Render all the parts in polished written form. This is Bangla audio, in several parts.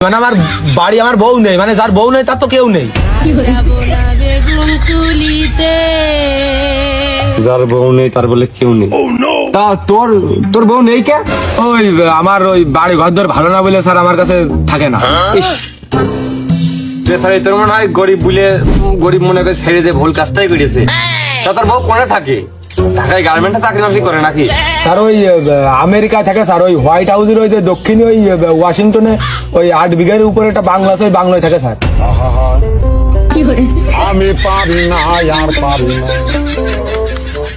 মানে আমার বাড়ি আমার বউ নেই, মানে যার বউ নেই তার তো কেউ নেই। যার বউ নেই তার বলে কেউ নেই। তা তোর তোর বউ নেই কে? ওই আমার ওই বাড়ি ঘর দর ভালো না বলে স্যার আমার কাছে থাকে না। ইস, যে স্যার তোর মনে হয় গরিব বলে গরিব মনে করে ছেড়ে দিয়ে ভুল কাজটাই করেছে। তা তোর বউ কোনে থাকে? ঢাকায় গার্মেন্টে চাকরি বাকরি করে নাকি? স্যার ওই আমেরিকায় থাকে স্যার, ওই হোয়াইট হাউসের ওই যে দক্ষিণে ওই ওয়াশিংটনে ওই 8 বিঘার উপরে একটা বাংলা আছে, ওই বাংলায় থাকে স্যার। আমি পারি না আর পারি না।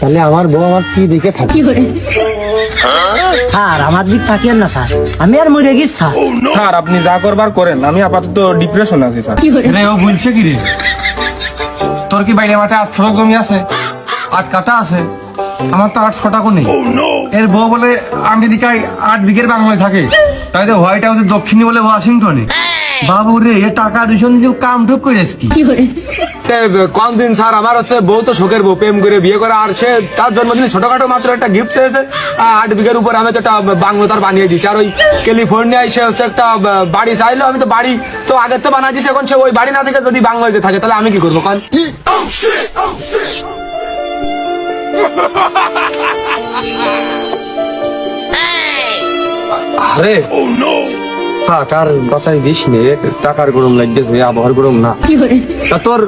তাহলে আমার বউ আমার কি দিকে থাকে? স্যার আমার দিক তাকিয়েন না স্যার, আমি আর মরে গেছি স্যার। স্যার আপনি যা করবার করেন, আমি আপাতত ডিপ্রেশন আছি স্যার। রে ও বলছে কি রে? তোর কি বাইরে মাঠে 8 ছটা জমি আছে, 8 কাটা আছে? আমার তো 8 ছটাকও নেই। এর বউ বলে আমেরিকায় 8 বিঘের বাংলায় থাকে, তাই তো হোয়াইট হাউসের দক্ষিণে বলে ওয়াশিংটনে। বাবু রে, এ টাকা দূষণ দিয়ে কাম ঠুক করেছ কি? কোন দিন স্যার আমার হচ্ছে বউ তো শোকের বউ, প্রেম করে বিয়ে করে, আর সে তার জন্মদিনে ছোটখাটো মাত্র একটা গিফট চেয়েছে 8 বিঘার উপর। আমি তো একটা বাংলো তার বানিয়ে দিচ্ছি। আর ওই ক্যালিফোর্নিয়ায় সে হচ্ছে একটা বাড়ি চাইলো, আমি তো বাড়ি তো আগের তো বানিয়ে দিচ্ছি। এখন সে ওই বাড়ি না থেকে যদি বাংলাতে থাকে তাহলে আমি কি করবো কাল? আরে টাকার কথাই দিস নে, টাকার গরম লাগতেছে, আবহাওয়ার গরম না। তা তোর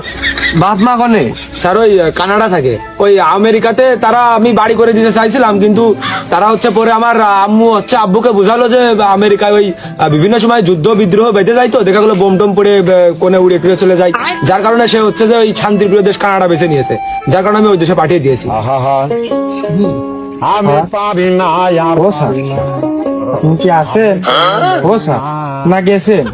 বাপ মা কনে? স্যার ওই কানাডা থাকে, ওই আমেরিকাতে তারা আমি বাড়ি করে দিতে চাইছিলাম, কিন্তু তারা হচ্ছে পরে আমার আম্মু হচ্ছে আব্বুকে বোঝালো যে আমেরিকায় ওই বিভিন্ন সময় যুদ্ধ বিদ্রোহ বেঁধে যায়, তো দেখা গেলো বোম টোম পড়ে কোনে উড়ে টুড়ে চলে যায়, যার কারণে সে হচ্ছে যে ওই শান্তিপ্রিয় দেশ কানাডা বেছে নিয়েছে, যার কারণে আমি ওই দেশে পাঠিয়ে দিয়েছি। আমি পারি না আর পারি না। আপনি কি আছেন? ও স্যার না গেছেন?